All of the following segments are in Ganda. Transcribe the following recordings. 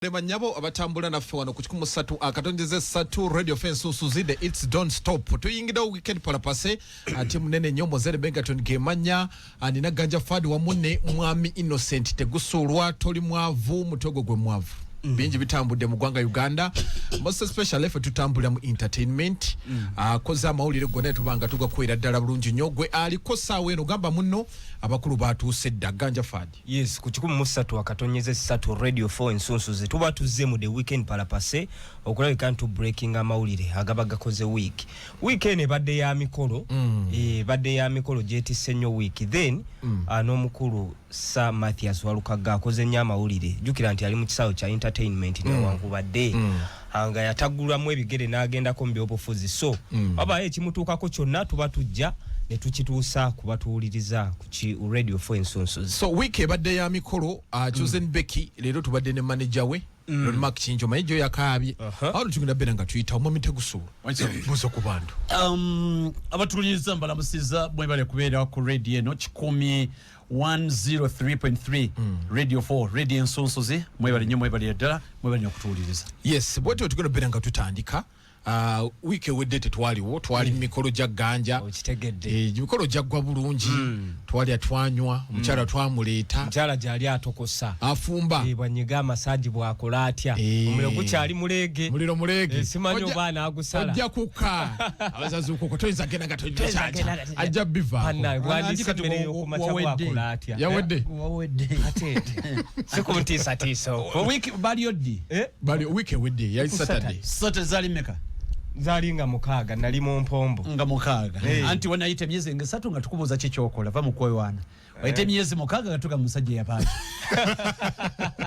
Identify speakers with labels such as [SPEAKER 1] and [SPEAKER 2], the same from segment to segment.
[SPEAKER 1] Reba nyabo abatambula naffe wano ku 13 radio fence Suzide it's don't stop tuyingira weekend palapase ati munene nyomo zere Bengaton gemanya anina ganja fadi wa munne mwami Innocent tegusulwa toli mwavu mutogo gwe mwavu binji bitambudde mu gwanga Uganda most especially if tutambula mu entertainment koza mawulire gone tubanga tugakwera ddala bulungi nyogwe aliko sawe no gamba munno abakulu batuse ganja fadi
[SPEAKER 2] yes ku 13 radio 4 ensonso tuba tuzze mu the weekend palapase okulabika ntu breaking amawulire agabaga koze weekend badde ya mikolo badde ya mikolo jeti senyo week then n'omukulu Sir Mathias Walukaga akoze nya amawulire jukira nti ali mu kisawo cha entertainment ne wangu badde anga yatagulwamu ebigere n'agenda ko mbyobufuzi so baba ekimutuukako kyonna tuba tujja ne tukituusa kubatuuliriza ku radio 4 ensonso
[SPEAKER 1] so week ebadde ya mikolo Chosen Becky lero tubadde ne manager we Lord Mark Chinjo mayijo yakabye aho tugenda bena nga tuyita omwami Tegusula buzo ku bantu
[SPEAKER 3] abatuliriza mbalamusiza mwebale kubeera ku radio eno 103.3 radio 4 radio ensonso mwebale nyo mwebale ddala mwebale okutuuliriza
[SPEAKER 1] yes bwete tugenda bena nga tutandika wiki wedete twali mikolo ja ganja
[SPEAKER 2] okitegedde
[SPEAKER 1] mikolo jaggwa bulungi twali atwanywa omukyala twamuleta
[SPEAKER 2] omukyala jali atokosa
[SPEAKER 1] afumba
[SPEAKER 2] bwanyiga amasaji bwakola atya omuliro gukyali mulege
[SPEAKER 1] muliro mulege
[SPEAKER 2] simanyo bana agusala
[SPEAKER 1] ajja kuka abazazi uko toyinza genda gatoyinza ajja biva
[SPEAKER 2] panna gwandika tumene okumacha bwakola atya
[SPEAKER 1] yawedde
[SPEAKER 2] atete sikuntisa tiso
[SPEAKER 3] wiki bali oddi
[SPEAKER 1] bali wiki wedde yali Saturday
[SPEAKER 3] zali meka
[SPEAKER 2] zalinga mukaga nali mu mpombo
[SPEAKER 3] nga mukaga anti wanaite myezi ngesatu nga tukubuza kikyokola va mukwe wana waite myezi mukaga gatuka musajja yapaje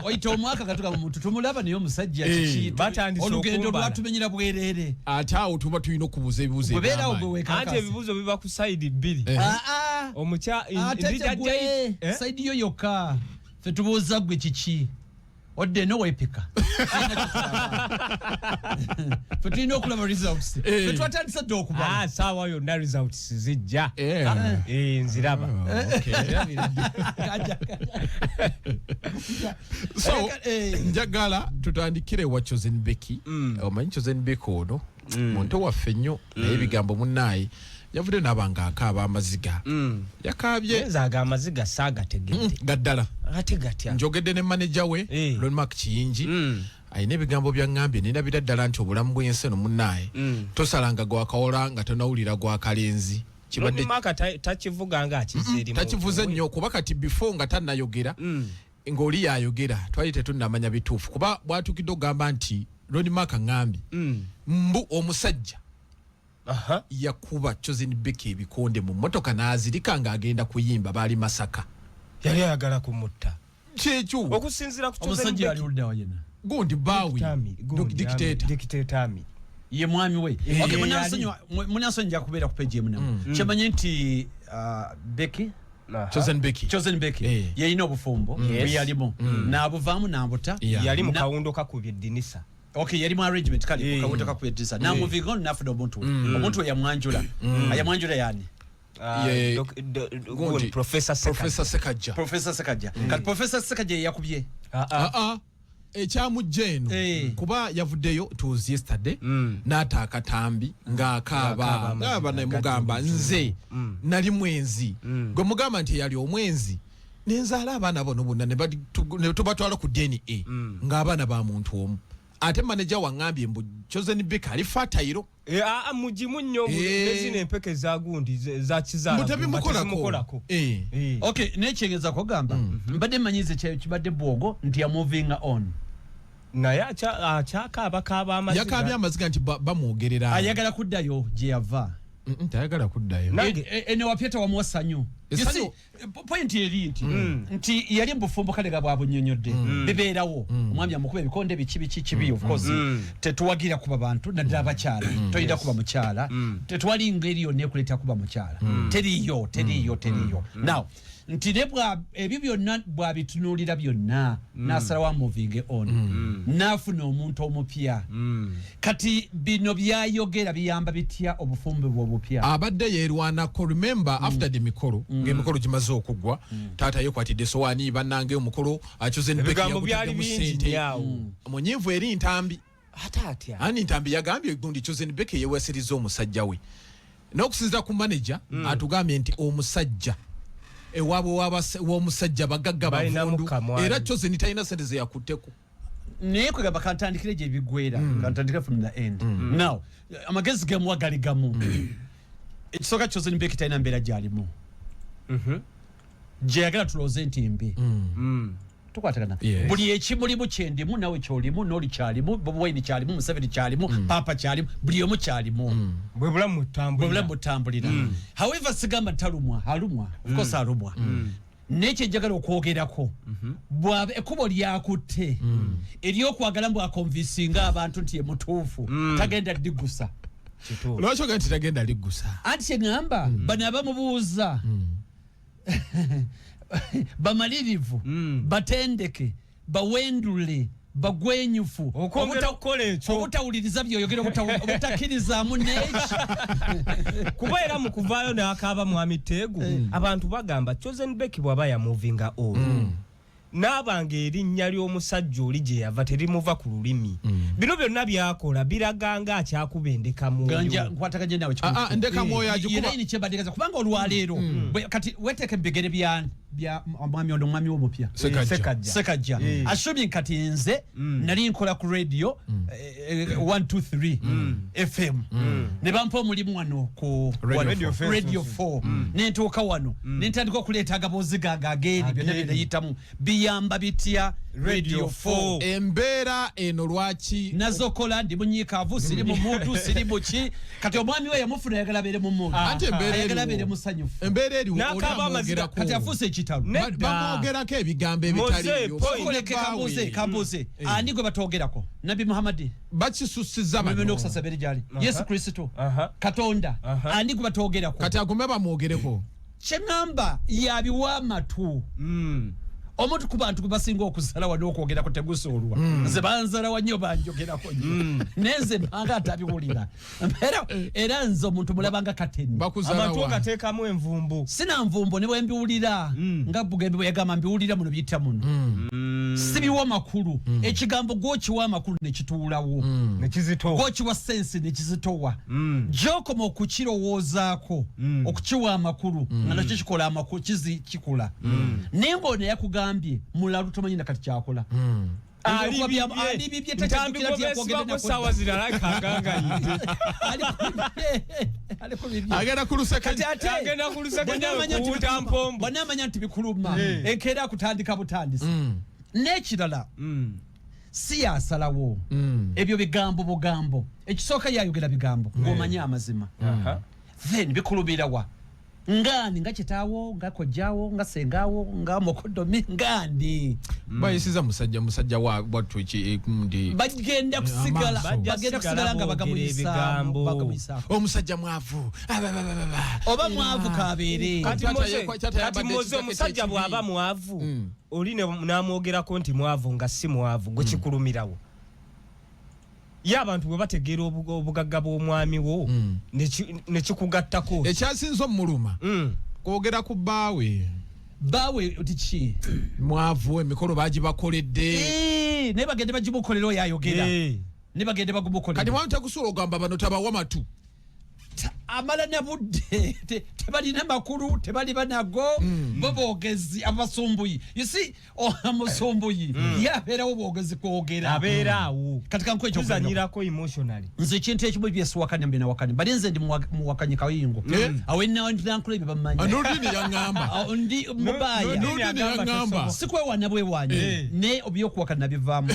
[SPEAKER 3] waite omwaka gatuka mumuntu tumulaba niyo musajja kiki olugendo lwatumenyera bwerere
[SPEAKER 1] ataawo tuba tuyina okubuza ebibuzo
[SPEAKER 3] bwera obweka
[SPEAKER 2] ante ebibuzo biba ku side bbiri omukya
[SPEAKER 3] ndija side yo yoka fetubuza gwe kiki odde no wepika Fatino okulaba results twatandisa dokuba
[SPEAKER 2] sawa yo na results zijja nziraba
[SPEAKER 1] so njagala tutandikire wa Chosen Becky omanyi Chosen Becky ono muntu waffe nnyo naye bigambo munnaye yavude nabanga akaba amaziga yakabye
[SPEAKER 2] zaga amaziga saga tegedde
[SPEAKER 1] gaddala
[SPEAKER 2] ate gatya
[SPEAKER 1] njogedde ne manager we Lord Mark Kiyingi ayine bigambo bya ngambye nina bidaddala nti obulamu bw'ensi eno munnaye tosalanga gwa kawola nga tonawulira gwa kalenzi
[SPEAKER 2] kibadde maka takivuga nga akizeri
[SPEAKER 1] takivuze nnyo kuba kati before nga tannayogera ng'oli yayogera twali tetunnamanya bituufu kuba bwatukidde ogamba nti Lord Mark ngambye mbu omusajja yakuba Chosen Becky ebikonde mu motoka n'azirika ng'agenda kuyimba bali Masaka
[SPEAKER 2] yali ayagala kumutta
[SPEAKER 1] kyekyo
[SPEAKER 2] okusinzira ku
[SPEAKER 3] omusajja ali ulda wajena
[SPEAKER 1] gundi bawi
[SPEAKER 2] dictator
[SPEAKER 3] ye mwami we okay munasonja kubeera ku page yemu kyamanye nti Becky Chosen Becky yalina obufumbo yalimu n'abuvaamu n'abuta
[SPEAKER 2] yali mu kawundo kakubye dinisa
[SPEAKER 3] okay yali mu arrangement kali kakawundo kakubye dinisa namuvigo nafuda omuntu yamwanjula yani
[SPEAKER 2] Professor Sekajja
[SPEAKER 3] kali Professor Sekajja yakubye
[SPEAKER 1] ekyamujja eno kuba yavuddeyo tuwas yesterday n'ata akatambi ng'akaaba ng'aba nemugamba nze nali mwenzi gwe mugamba nti yali omwenzi nenzaala abaana bono bonna ne tubatwala ku DNA ng'abaana ba muntu omu ate manager wangambye mbu Chosen Becky ali fatayiro
[SPEAKER 2] mujimu nnyo nezina empeke za gundi za kizaala
[SPEAKER 1] mutabimukolako
[SPEAKER 3] okay nekyengeza kugamba mbadde manyize kibadde bwogo nti ya moving on
[SPEAKER 2] naye akyakaabakaaba amaziga
[SPEAKER 1] yakaabye amaziga nti bamwogerera
[SPEAKER 3] ayagala kuddayo gye yava
[SPEAKER 1] tayagala kuddayo
[SPEAKER 3] ene wapyeta wamuwasanyu point eri nti yali mbufumbo kale gabwa bunyonyodde bibeerawo omwami amukuba ebikonde bikibi of course tetuwagira kuba bantu naddala abakyala toyinza kuba mukyala tetwali ngeri yonna ekuleta kuba mukyala teriyo now nti ne ebyo byonna bwabitunuulira byonna n'asalawo moving on n'afuna omuntu omupya kati bino byayogera biyamba bitya obufumbo bw'obupya
[SPEAKER 1] abadde yeerwanako remember after the mikolo ng'emikolo gimaze okuggwa taata yekwatidde sowaani bannange omukolo akyuze
[SPEAKER 2] ebigambo byali bingi nyawo
[SPEAKER 1] munyiivu eri ntambi
[SPEAKER 2] atya
[SPEAKER 1] ani ntambi yagambye gundi Chosen Beke yeweeseriza omusajja we n'okusinziira ku manager atugambye nti omusajja ewaabwe w'omusajja bagagga bavundu era Chosen talina sente ze yakutteko
[SPEAKER 3] naye kwegamba kantandikire gye bigwera kantandikire from the end now amagezi gemuwa gali gamu ekisooka Chosen Beke talina mbeera gy'alimu gye yagala tulooze nti mbi tukwatagana buli ekimulimu kyendimu nawe kyolimu n'oli kyalimu Bobi Wine kyalimu Museveni kyalimu Papa kyalimu buli omu kyalimu
[SPEAKER 2] bwe bulamu butambulira
[SPEAKER 3] however sigamba talumwa alumwa of course alumwa n'ekyo njagala okwogerako bw'aba ekkubo lyakutte ery'okwagala mbw akonvinsinga abantu nti ye mutuufu tagenda digusa
[SPEAKER 1] lwaki ogaa nti tagenda liggusa
[SPEAKER 3] anti kyeŋŋamba bano abamubuuza bamalirivu batendeke bawendule bagwenyufu obutawuliriza byoyogera obutakkirizamu neki
[SPEAKER 2] kuba era mu kuvaayo n'akaaba mwami Teegu abantu bagamba Chosen Beke bw'aba yamuvinga on n'abanga erinnya ly'omusajja oli gye yava terimuva ku lulimi bino byonna byakola biraganga akyakuba endeka mwoyo
[SPEAKER 3] nkwataganye nawe
[SPEAKER 1] ndeka mwoyo agikuba
[SPEAKER 3] ini kyebaddegaza kubanga olwaleero kati weteeka ebigere bya mwami ono omwami w'omupya Sekajja assuming kati nze nali nkola ku radio 123 FM ne bampa omulimu wano ku radio 4 nentuuka wano nentandika okuleeta agaboozi gange ageeri byonna byenayitamu biyamba bitya radio 4
[SPEAKER 1] embeera eno lwaki
[SPEAKER 3] nazokola ndi munyiikaavu siri mu muntu siri muki kati omwami we yamufuna ayagala abeere mu muntu ayagala abeere musanyufu
[SPEAKER 1] embeera eri olamwogerako
[SPEAKER 3] kati afuuse ekitalo
[SPEAKER 1] bamwogerako ebigambo ebitaliyo
[SPEAKER 3] kambuze ani gwe batwogerako Nabi Muhammad
[SPEAKER 1] bakisusiza
[SPEAKER 3] n'okusasa beri gyali Yesu Kristo Katonda ani gwe batwogerako
[SPEAKER 1] kati agume bamwogereko
[SPEAKER 3] kyeŋŋamba yabiwa amatu omuntu ku bantu basinga okusalawa n'okwogera kutegusoolwa nze banzalawa nnyo banjogerako nnyo nenze mpanga atabiwulira era nze omuntu mulabanga kateni
[SPEAKER 2] abantu gateekamu envumbo
[SPEAKER 3] sina nvumbo ne bwe mbiwulira nga Bugembe bwe yagamba mbiwulira muno biyita muno sibiwa makulu ekigambo gwokiwa amakulu nekituulawo gwokiwa sensi nekizitowa gyokoma okukirowoozaako okukiwa amakulu nga nakyo kikola amakulu kikula naye ng'ono yakugambye mulalu tomanyi nakati kyakola
[SPEAKER 1] agenda
[SPEAKER 3] kulusebonamanya nti bikuluma enkeera akutandika butandisi n'ekirala si yasalawo ebyo bigambo bugambo ekisooka yayogera bigambo ng'omanye amazima then bikulubirawa ngani nga kitaawo nga kojjaawo nga sengaawo nga mokodomi ngani
[SPEAKER 1] bayisiza musajja wattu ndi
[SPEAKER 3] bagenda kusigala nga bagamuyisamu
[SPEAKER 1] omusajja mwavu
[SPEAKER 3] oba mwavu kabeere
[SPEAKER 2] kati moze omusajja bw'aba mwavu oli n'amwogerako nti mwavu nga si mwavu gwe kikulumirawo ye abantu bwe bategeera obugagga bw'omwami wo nekikugattako
[SPEAKER 1] ekyasinza omuluma kwogera ku bbaawe
[SPEAKER 3] tiki
[SPEAKER 1] mwavu emikolo bagibakoledde
[SPEAKER 3] naye bagende bagimukolera oyo ayogera ne bagende bagumukolera
[SPEAKER 1] kati mwami takusobola ogamba bano tabawa matu
[SPEAKER 3] amala na budde tebalina makulu tebali banago bo boogezi abasumbuyi you see omusumbuyi yabeerawo boogezi kwogera
[SPEAKER 2] abeeraawo
[SPEAKER 3] katika nkwe
[SPEAKER 2] ekyo emotionally
[SPEAKER 3] nze ekintu ekimu byesiwakanya mbina wakanya bali nze ndi muwakanyi kayingo awennankula ebyo bamanyi
[SPEAKER 1] nurdini yaŋŋamba
[SPEAKER 3] ndi mubaya sikwewana bwewanye ne obyokuwakana nabivaamu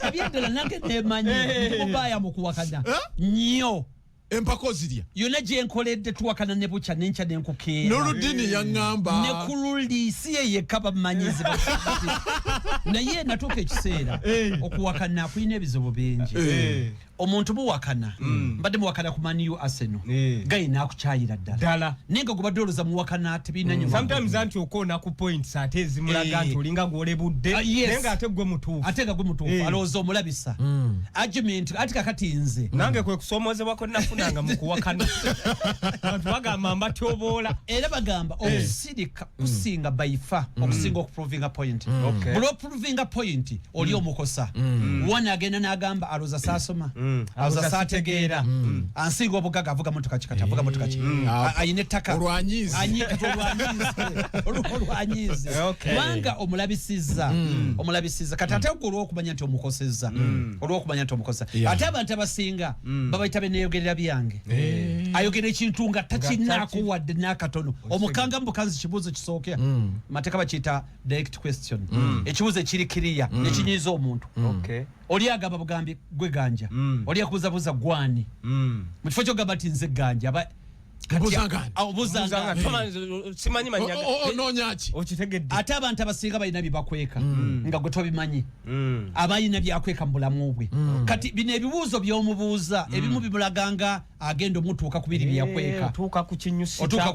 [SPEAKER 3] ebyeddala nange nemanyi mubaya mukuwakana nnyo
[SPEAKER 1] empako zirya
[SPEAKER 3] yonna gye nkoledde tuwakana ne bukya nenkya nenkukeera
[SPEAKER 1] n'oludini yaŋŋamba
[SPEAKER 3] ne ku luliisi ye yekka bamanyizi naye natuuka ekiseera okuwakana kulina ebizibu bingi omuntu muwakana mbadde muwakana ku Man U Arsenal gayi nakukyayira ddala nenga gubadde oloza muwakana tebina nyuma
[SPEAKER 2] sometimes anti okona ku points ate ezimulaga nti olinga gwolebudde nenga ate gwe mutuufu alowooza omulabisa argument ati kakati nze nange kwe kusoomozebwako nafunanga mu kuwakana abantu bagamba mbatyoboola
[SPEAKER 3] era bagamba okusirika kusinga baifa okusinga okuprovinga point buli oprovinga point oli omukosa wana agenda n'agamba aloza saasoma aloza saategeera ansinga obugaga avuga motoka kikati avuga motoka ki ayina ettaka
[SPEAKER 1] olwanyizi
[SPEAKER 3] kubanga omulabisiza kati ate olw'okumanya nti omukosezza ate abantu abasinga babayita beneeyogerera byange ayogera ekintu nga takinaako wadde n'akatono omukanga mubukanzi kibuuzo kisookera mateeka bakiyita direct question ekibuuzo ekiri kiriya nekinyiiza omuntu oli agamba bugambi gwe ganja oli akubuzabuza gwani mu kifo kyogamba nti nze ganja
[SPEAKER 2] simanyi
[SPEAKER 1] ononyaki
[SPEAKER 2] okitegedde
[SPEAKER 3] ate abantu abasinga balina byebakweka nga gwe tobimanyi abalina byakweka mu bulamu bwe kati bino ebibuuzo by'omubuuza ebimu bimulaganga agenda omutuuka ku biri byakweka
[SPEAKER 2] otuuka ku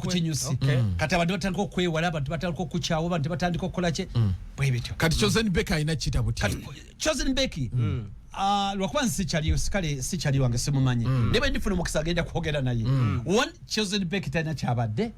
[SPEAKER 3] kinyusi kati abantu batandika okwewala abantu batandika okukyawa abantu batandika okukola kye bwe bityo
[SPEAKER 1] kati Chosen Becky alina kita buti
[SPEAKER 3] Chosen Becky lwakuba sikyali wange simumanyi naye bwe ndifuna omukisa agenda kwogera naye Chosen Becky talina kyabadde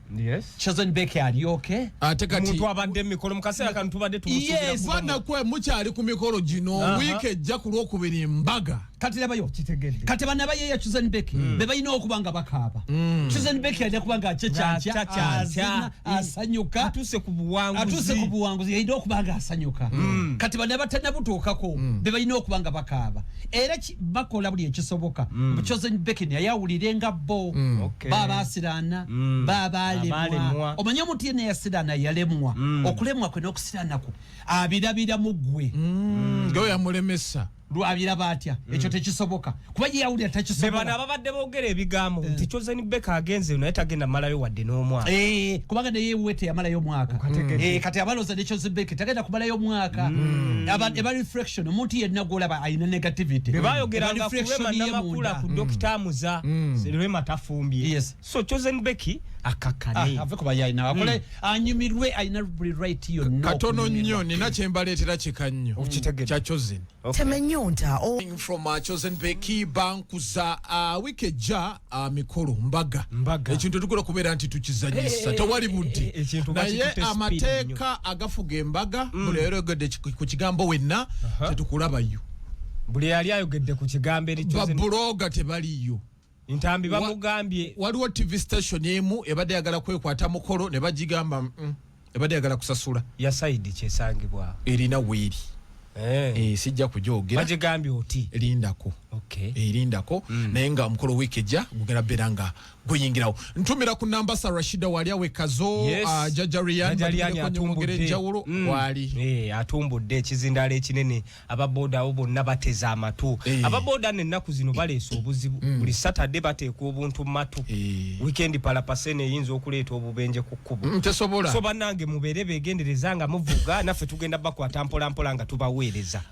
[SPEAKER 3] Chosen Becky ali okay
[SPEAKER 1] ate kati
[SPEAKER 2] omuntu abadde emikolo mu kaseera kano tubadde
[SPEAKER 1] tumusuubira kwe mukyali ku mikolo gino wiiki ejja ku lwokubiri mbaga
[SPEAKER 3] kati labayo kitegedde kati bana bayeya Chosen Becky be balina okuba nga bakaaba Chosen Becky alina kuba nga akyekyankya asanyuka
[SPEAKER 2] atuse ku buwanguzi
[SPEAKER 3] yalina okuba nga asanyuka kati bana batanabutuukako be balina okuba nga bakaaba era bakola buli ekisoboka Chosen Becky yayawulire nga bo baba asiraana baba alemwa omanye omuntu yenna yasiraana yalemwa okulemwa kwe n'okusiraanako abirabira mu ggwe
[SPEAKER 1] ngawe yamulemesa
[SPEAKER 3] lwabiraba atya ekyo tekisoboka kuba yeyawulira takisoboka
[SPEAKER 2] bano ababadde boogera ebigambo nti Chosen Becky agenze naye tagenda malayo wadde n'omwaka
[SPEAKER 3] kubanga neyewe teyamalayo omwaka kati abaloza ne Chosen Becky tagenda kumalayo omwaka eba reflection omuntu yenna gwolaba alina negativity
[SPEAKER 2] bebayogeranga kulwemanamakula ku Dr. Muza Lwema tafumbye so Chosen Becky akakane
[SPEAKER 3] ave kuba yalina akole anyumirwe alina buli right yonna
[SPEAKER 1] katono nnyo nina kyembaleetera kika nnyo kya Chosen
[SPEAKER 4] temenyonta
[SPEAKER 1] from Chosen Becky bankuza wiiki ejja mikolo mbaga ekintu tukula kubeera nti tukizanyisa tewali budde naye amateeka agafuga embaga buli ayogedde ku kigambo wenna tetukulabayo
[SPEAKER 2] buli yali ayogedde ku kigambo eri
[SPEAKER 1] babuloga tebaliyo
[SPEAKER 2] Ntambi bamugambye
[SPEAKER 1] waliwo TV station emu ebadde yagala kwekwata mukolo ne bagigamba ebadde yagala kusasula
[SPEAKER 2] ya side kyesangibwa
[SPEAKER 1] erina weeri sijja kujogera
[SPEAKER 2] bagigambye oti
[SPEAKER 1] erindako erindako naye nga omukolo wiiki ejja gugenda beera nga guyingirawo ntumira ku namba sa Rashida wali awekazo Jajarian atumbudde enjawulo wali
[SPEAKER 2] atumbudde ekizindaalo ekinene ababoda abo bonna bateza amatu ababoda n'ennaku zino baleesa obuzibu buli Saturday bateeka obuntu matu weekend palapasene eyinza okuleeta obubenje ku kkubo
[SPEAKER 1] tesobola
[SPEAKER 2] so bannange mubeere beegendereza nga muvuga naffe tugenda bakwata mpolampola nga tubaweereza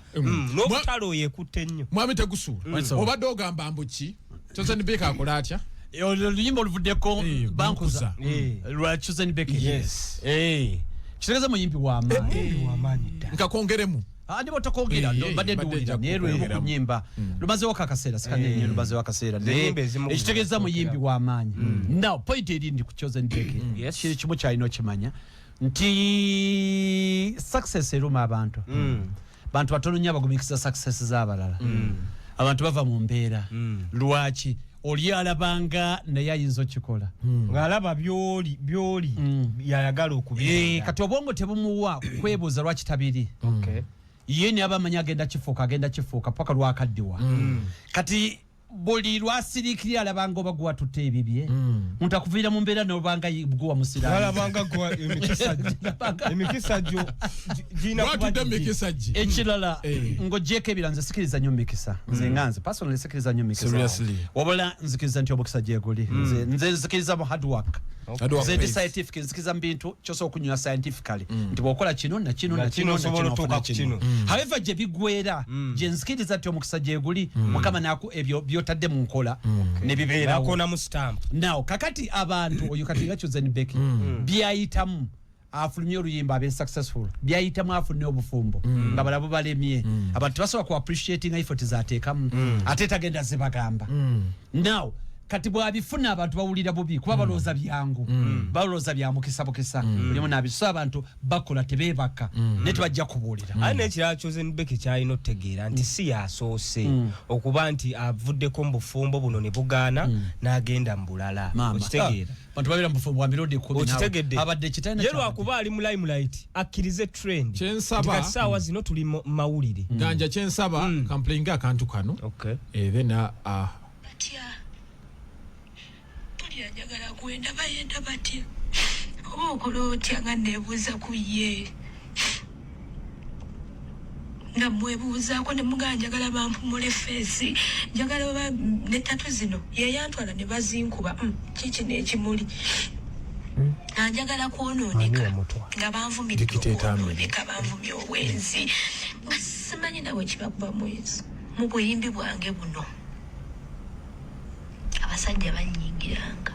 [SPEAKER 2] n'obutalo yekutte nnyo
[SPEAKER 1] mwami tegusuula obadde ogamba mbuki Chosen Becky akola atya
[SPEAKER 3] oluyimba oluvuddeko bankuza lwa Chosen Becky kitegeeza muyimbi w'amaanyi
[SPEAKER 1] nkakongeremu
[SPEAKER 3] ndiba otakongera badde nduwulira naye lwemu ku nnyimba lumazeewo akaseera sikanenye lumazeewo akaseera naye ekitegeeza muyimbi w'amaanyi now point eri ndi ku Chosen Becky kiri kimu kyalina okimanya nti success eruma abantu batono nnyo abagumiikiriza success z'abalala abantu bava mu mbeera lwaki oli alabanga naye ayinza okikola
[SPEAKER 2] ng'alaba byoli yayagala okubira
[SPEAKER 3] kati obwongo tebumuwa kwebuuza lwaki tabiri ye ni abamanya agenda kifuuka paka lwakaddiwa kati buli lwasirikira alabanga oba gwa tutte ebibye muntu akuviira mu mbeera n'obanga gwa musiraamu
[SPEAKER 2] alabanga gwa emikisa gyo gina
[SPEAKER 1] mikisa gi
[SPEAKER 3] ekirala ng'ogyeko ebira nze sikiriza nnyo mikisa nze nganze personally sikiriza nnyo mikisa wabula nzikiriza nti obukisa gyeguli nze nzikiriza mu hard work nze ndi scientific nzikiriza mu bintu ky'osobola okunywa scientifically nti bw'okola kino na kino na kino ofuna kino however gye bigwera gye nzikiriza nti omukisa gyeguli mukama naku ebyo byotadde mu nkola ne bibeerawo
[SPEAKER 2] mu stamp
[SPEAKER 3] now kakati abantu oyo kati nga Chosen Becky byayitamu afulumye oluyimba abe successful byayitamu afulumye obufumbo nga balabo balemye abantu basobola ku appreciating effort zateekamu ate tagenda zibagamba now kati bwabifuna abantu bawulira bubi kuba balooza byangu balooza bya mukisa bukisa mulimu nabiso abantu bakola tebebaka ne tebajja kubuulira
[SPEAKER 2] ane n'ekirala Chosen Becky kyalina otegeera nti si yasoose okuba nti avuddeko mu bufumbo buno ne bugaana n'agenda mu bulala okitegeera
[SPEAKER 3] abantu babira mu bufumbo bwa mirundi
[SPEAKER 2] 10
[SPEAKER 3] abadde kitayina
[SPEAKER 2] ye lwakuba ali mu limelight akkirize trend
[SPEAKER 1] kyensaba
[SPEAKER 2] kati saawa zino tuli mawulire
[SPEAKER 1] ganja kyensaba kamplinga akantu kano then
[SPEAKER 4] yajagala kwenda bayenda batya oba okola otya nga nebuuza ku ye nga mwebuuzaako ne mugaa njagala bampumule feesi njagala oba ne tatu zino yeyantwala ne bazinkuba kiki n'ekimuli anjagala kwonooneka nga banvumiridde okwonooneka banvumye obwenzi nga simanyi nawe kibakuba mwezi mu buyimbi bwange buno abasajja bannyingiranga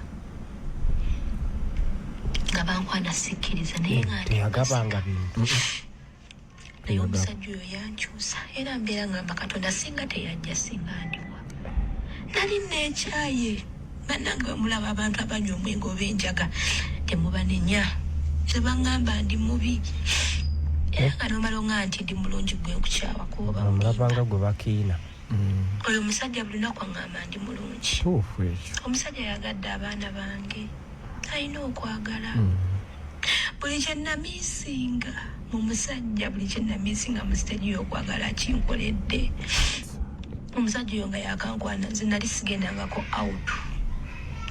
[SPEAKER 4] nga bankwana sikkiriza naye
[SPEAKER 2] teyagabanga bintu
[SPEAKER 4] naye omusajja oyo yankyusa era mbeera ngamba Katonda singa teyajja singa andiwa nali neekyaye bannange bamulaba abantu abanywa omwenge oba enjaga temubanenya tebaŋŋamba ndi mubi era nga nomala oŋŋa nti ndi mulungi gwe nkukyawa kuoba
[SPEAKER 2] mulabanga gwe bakiina
[SPEAKER 4] oyo omusajja buli lunaku aŋŋamba ndi mulungi omusajja yagadde abaana bange alina okwagala buli kyenamiisinga mu musajja buli kyenamiisinga mu siteegi y'okwagala kinkoledde omusajja oyo nga yakankwana nze nali sigendangako out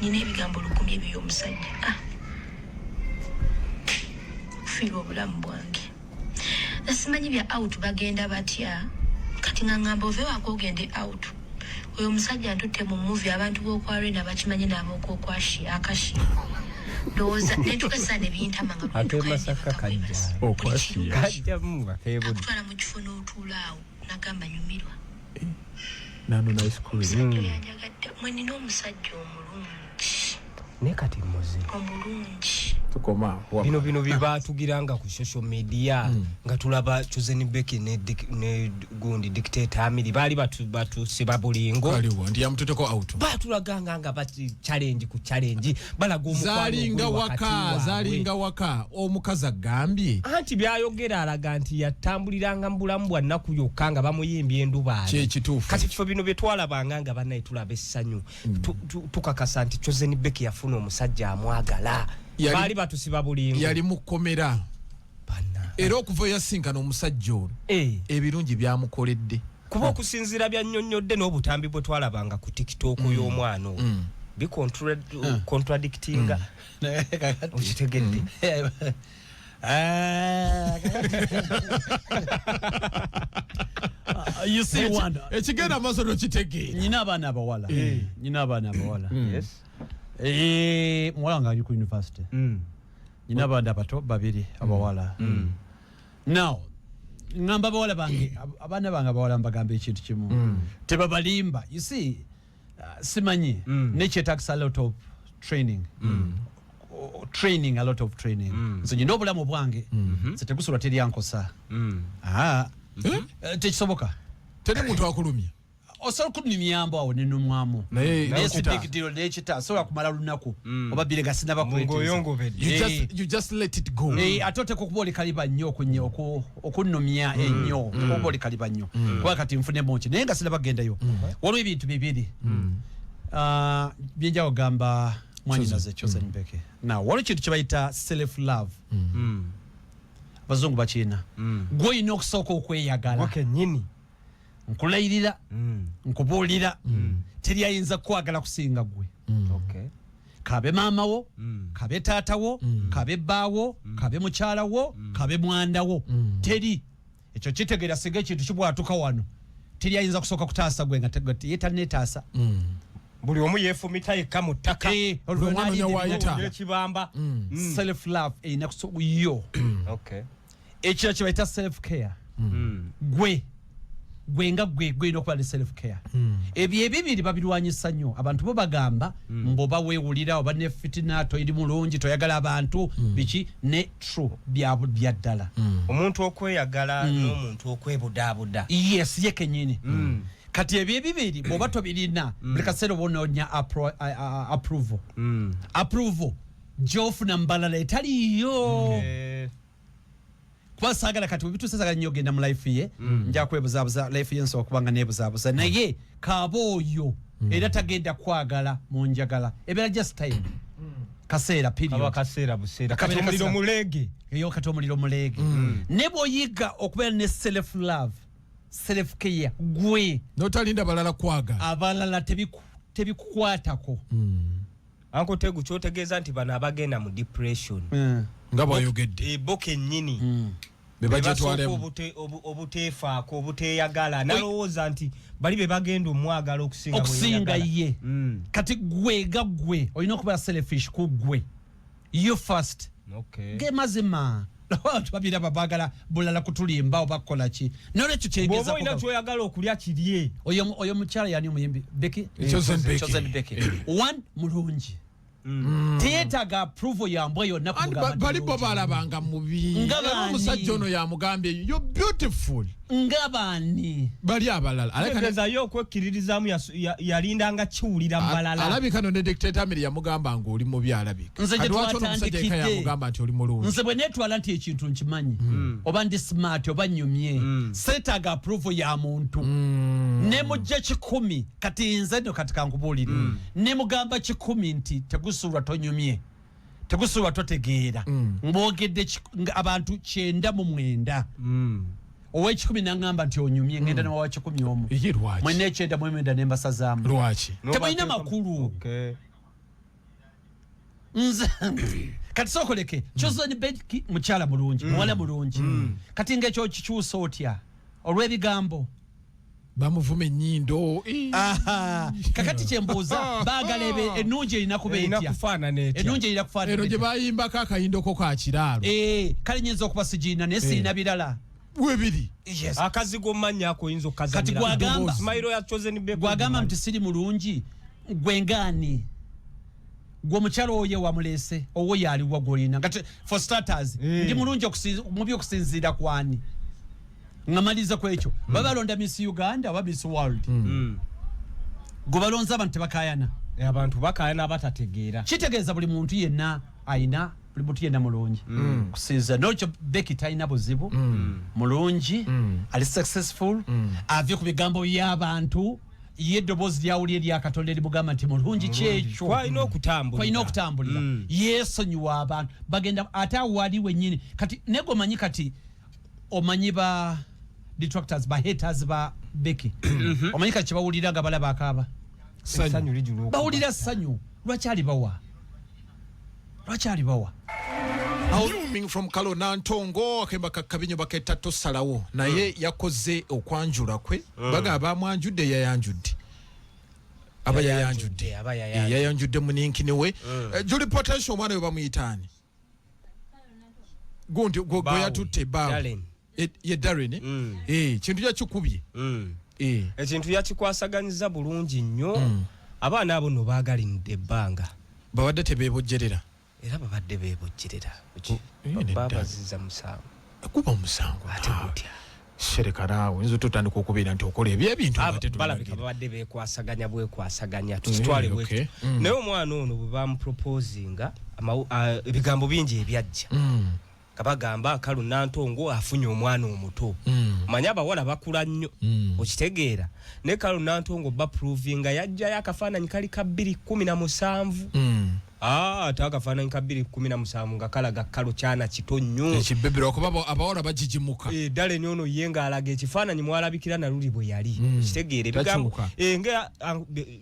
[SPEAKER 4] nina ebigambo 1000 ebyo omusajja kufiirwa obulamu bwange nasimanyi bya out bagenda batya kati nga ngamba oveewaako ogende out oyo omusajja ntutte mu movie abantu b'okwarena bakimanyi n'ab'okwokwashia akashia ndowooza netukesa ne bintama nga
[SPEAKER 2] akemasaka kajjamu
[SPEAKER 4] akutwala mu kifo n'otuulaawo nagamba nyumirwa
[SPEAKER 1] nano nice cool
[SPEAKER 4] yanjagadde mwe nina omusajja omulungi
[SPEAKER 2] ne kati muzi
[SPEAKER 4] omulungi
[SPEAKER 1] tukoma
[SPEAKER 2] bino bibatugiranga ku social media nga tulaba Chosen Becky ne gundi dictator Amiri bali batu sibabulingo
[SPEAKER 1] kaliwo ndi yamututeko out
[SPEAKER 2] batulaganga nga bati challenge ku challenge balaga omukwano
[SPEAKER 1] zalinga waka omukazi agambye
[SPEAKER 2] anti byayogera alaga nti yatambuliranga mbulamu bwa nnaku yokka nga bamuyimbye endubaale
[SPEAKER 1] kye kituufu
[SPEAKER 2] kati kifo bino byetwalabanga nga bannaye tulaba essanyu tukakasa nti Chosen Becky yafuna omusajja amwagala bali batusiba bulingo
[SPEAKER 1] yali mukomera era okuva yasinkana omusajja ono ebirungi byamukoledde
[SPEAKER 2] kuba okusinziira byannyonnyodde n'obutambi bwe twalabanga ku TikTok y'omwana oyo contradictinga okitegedde
[SPEAKER 3] you see wonder
[SPEAKER 1] ekigenda maaso n'okitegeera
[SPEAKER 3] nyina abaana abawala muwala nga ali ku university nyina abaana abato babiri abawala now ngamba abawala bange abaana bange abawala mbagamba ekintu kimu tebabalimba you see simanyi nekyetagisa a lot of training a lot of training so nyina obulamu bwange setegusulwa teryankosa tekisoboka
[SPEAKER 1] teri muntu akulumya
[SPEAKER 3] osobola kunimyambo awo nenumwamu naye sidikidiro nekita sobola kumala lunaku oba bire gasina
[SPEAKER 1] you just let it go
[SPEAKER 3] ate oteka okuba oli kaliba nnyo okunumya ennyo okuba oli kaliba nnyo kuba kati nfune munki naye nga sina bagendayo waliwo ebintu bibiri byenjawo gamba mwanyinaze Chosen Becky waliwo ekintu kyebayita self love abazungu bakiina gwe olina okusooka okweyagala
[SPEAKER 2] kenyini
[SPEAKER 3] nkulayirira nkubuulira teri ayinza kwagala kusinga gwe.
[SPEAKER 2] Okay.
[SPEAKER 3] Kabe mama wo, kabe tata wo, kabe baawo, kabe mukyala wo, kabe mwanda wo. Teri ekyo kitegera singa ekintu kibwatuka wano. Teri ayinza kusoka kutaasa gwe nga yeta netaasa.
[SPEAKER 2] Buli omu yefumita yekka mu ttaka. Kibamba.
[SPEAKER 3] Self love ina yo.
[SPEAKER 2] Okay.
[SPEAKER 3] Ekyo kibayita self care. Gwe nga gwe n'okuba ne self care. Ebyo ebibiri babirwanyisa nnyo. Abantu bo bagamba mboba weewulira oba ne fitina toyiri mulungi toyagala abantu biki ne true bya ddala.
[SPEAKER 2] Omuntu okweyagala n'omuntu okwebudaabuda.
[SPEAKER 3] Yes ye kenyini. Kati ebyo ebibiri bw'oba tobirina buli kaseera obonoonya approval. Approval gy'ofuna mbalala etaliyo. Kuba saagala kati bituuse saagala nnyo ogenda mu life ye nja kwebuzaabuza life ye nsobola kubanga neebuzaabuza naye kaaba oyo era tagenda kwagala mu njagala ebeera just time kaseera period
[SPEAKER 2] aba kaseera buseera kati omuliro muleege
[SPEAKER 3] eyo kati omuliro muleege ne bw'oyiga okubeera ne self love self care gwe
[SPEAKER 1] n'otalinda balala kwaga
[SPEAKER 3] abalala tebikukwatako.
[SPEAKER 2] Anko Tegu kyotegeeza nti bano abagenda mu depression
[SPEAKER 1] nga bw'ayogedde
[SPEAKER 2] boke nnyini
[SPEAKER 1] be bagyetwalemu
[SPEAKER 2] obuteefaako obuteeyagala nalowooza nti bali be bagenda omwagala
[SPEAKER 3] okusinga ye. Kati gwe olina okuba selfish ku gwe you first. Ge mazima abantu babira babagala bulala kutulimba oba kukola ki nolwekyo kyegeza
[SPEAKER 2] olina kyoyagala okulya kirye.
[SPEAKER 3] Oyo mukyala yani omuyimbi Becky
[SPEAKER 1] Chosen Becky.
[SPEAKER 3] One mulungi teetaga approval yambwe yonna
[SPEAKER 1] kumugamba bali bo balabanga mubi omusajja ono yamugambye you're beautiful
[SPEAKER 3] ngabani
[SPEAKER 1] bali abalala
[SPEAKER 2] alekeza yo okwekkiririzaamu yalindanga kiwulira mbalala
[SPEAKER 1] alabika no ne dictator Amiri yamugamba ngo oli mubi alabika
[SPEAKER 3] nze gye twatandikidde
[SPEAKER 1] yamugamba nti oli mulungi
[SPEAKER 3] nze bwe netwala nti ekintu nkimanyi oba ndi smart oba nnyumye seetaga approval ya muntu ne mujja 10 kati nze no kati kankubuulire ne mugamba 10 nti tegusulwa tonyumye tegusulwa totegeera mbogedde abantu 9 ow'ekikumi n'angamba nti onyumye ngenda ne wawa 10 omu mwene ekyenda mwemenda ne mbasazaamu
[SPEAKER 1] lwaki
[SPEAKER 3] tebalina makulu nze kati sookoleke Chosen Becky mukyala mulungi muwala mulungi kati ng'ekyo kikyusa otya olw'ebigambo
[SPEAKER 1] bamuvuma ennyindo
[SPEAKER 3] kakati kyembuuza baagala ennungi erina kubeetya ennungi erina kufaanana
[SPEAKER 1] ero gye bayimbako akayindoko ka kiraalo
[SPEAKER 3] kale nyinza okuba sigiina naye sirina birala
[SPEAKER 1] webiri
[SPEAKER 2] akazigo mmannya ako oyinza
[SPEAKER 3] kati gwagamba nti siri mulungi gwengaani gwe omukyala oyo wamuleese owo yaliwa gwolina kati for starters ndi mulungi mubi okusinziira kwani ngamaliza ku ekyo babalonda Miss Uganda oba Miss World gwe balonza abantu tebakayana
[SPEAKER 2] abantu bakayana abatategeera
[SPEAKER 3] kitegeeza buli muntu yenna ayina buli muntu yenna mulungi kusinza nolwekyo Becky talina buzibu mulungi ali successful avye ku bigambo by'abantu ye eddoboozi lyawulye eryakatonda erimugamba nti mulungi kyekyo
[SPEAKER 2] kwalina
[SPEAKER 3] okutambulira yeesonyiwa abantu bagenda ate awo wali wennyini kati nego manyi kati omanyi ba detractors ba haters ba Becky omanyi kati kyebawulira nga balaba akaaba bawulira ssanyu lwakyali bawa
[SPEAKER 1] Coming from Kalo Nantongo akemba kakabinyo baketa tosalawo naye yakoze okwanjula kwe baga bamwanjudde yayanjudde yayanjudde muninkini we Julie Potential omwana we bamuyitaani gundi go yatutte bawo ye Darren kintu yakikubye
[SPEAKER 2] ekintu yakikwasaganyiza bulungi nnyo abaana abo no baagalinde ebbanga
[SPEAKER 1] babadde tebebojjerera
[SPEAKER 2] era babadde bebojjerera babaziza musango
[SPEAKER 1] kuba musango
[SPEAKER 2] ate gutya
[SPEAKER 1] sherekaraawo nzo tutandika okubeera nti okola ebintu
[SPEAKER 2] balabika babadde bekwasaganya tukitwale bwe naye omwana ono bwe bamuproposinga ebigambo bingi ebyajja kabagamba Kalu Nantongo afunye omwana omuto manya abawala bakula nnyo okitegeera ne Kalu Nantongo baprovinga yajjayo akafaananyi kali ka 217 Ataka fana nkabiri 17 nga kalaga kalo kyana kito nnyo.
[SPEAKER 1] Ekibebero okuba abawala bajijimuka.
[SPEAKER 2] Dale nyono yenga alaga ekifaananyi mwalabikira na luli bwe yali. Kitegeere bigambo. Nga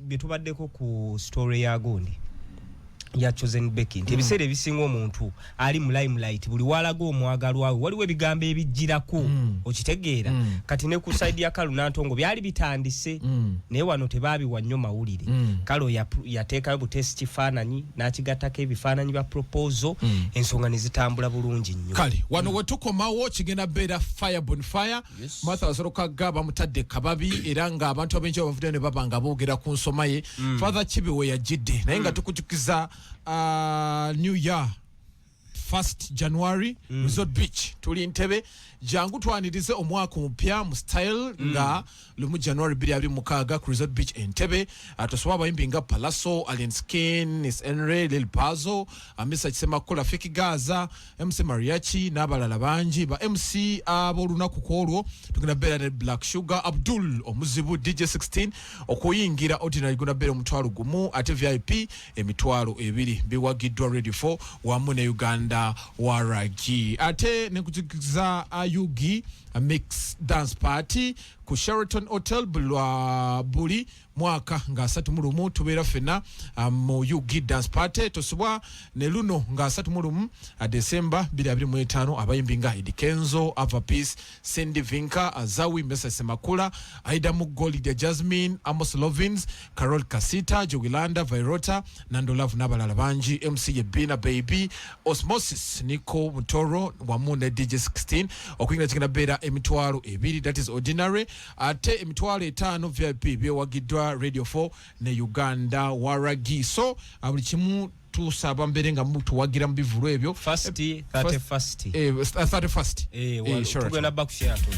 [SPEAKER 2] betubaddeko ku story ya Gondi. Ya Chosen Becky nti ebiseera ebisinga omuntu ali mu limelight buli walaga omwagalwa we waliwo ebigambo ebijjirako okitegeera kati ne ku side ya Kalu Nantongo byali bitandise naye wano tebaabiwa nnyo mawulire Kalu yateekayo butesi kifaananyi n'akigattako ebifaananyi bya proposal ensonga ne zitambula bulungi nnyo
[SPEAKER 1] kale wano we tukomawo kigenda beera fire bonfire Martha Wasorokaga bamutadde kababi era nga abantu abenshi bavudde ne baba nga boogera ku nsoma ye Father Kibiwe yajjidde naye nga tukujukiza New Year 1st January Resort Beach tuli Ntebe jangu twanirize omwaka omupya mu style nga lumu January 2026 ku Resort Beach Entebbe atosoba abayimbi nga Palaso Alien Skin is Enre Lil Pazo Amisa Kisema Kola Fiki Gaza MC Mariachi n'abalala bangi ba MC abolunaku kwolwo tugenda bera Black Sugar Abdul omuzibu DJ 16 okuyingira ordinary guna bera omutwalo gumu ate VIP emitwalo 2 biwagiddwa Radio 4 wamu ne Uganda Waragi ate nekuzikiza Yugi a mix dance party ku Sheraton Hotel buli mwaka nga 3 tubeera fena mu Yugi dance party tosubwa ne luno nga 3 December 2025 abayimbi nga Eddie Kenzo Ava Peace Cindy Vinka Azawi Mesa Semakula Aida Mugoli de Jasmine Amos Lovins Carol Kasita Jogilanda Vairota Nando Love n'abalala bangi MC Yebina Baby Osmosis Nico Mutoro wamune DJ 16 okuyingira kigenda beera emitwalo 2 that is ordinary ate emitwalo 5 VIP byewagidwa Radio 4 ne Uganda Waragi so buli kimu tusaba mbere nga mutu wagira mbivulo ebyo
[SPEAKER 2] 31st
[SPEAKER 1] tugenda back
[SPEAKER 2] Sheraton.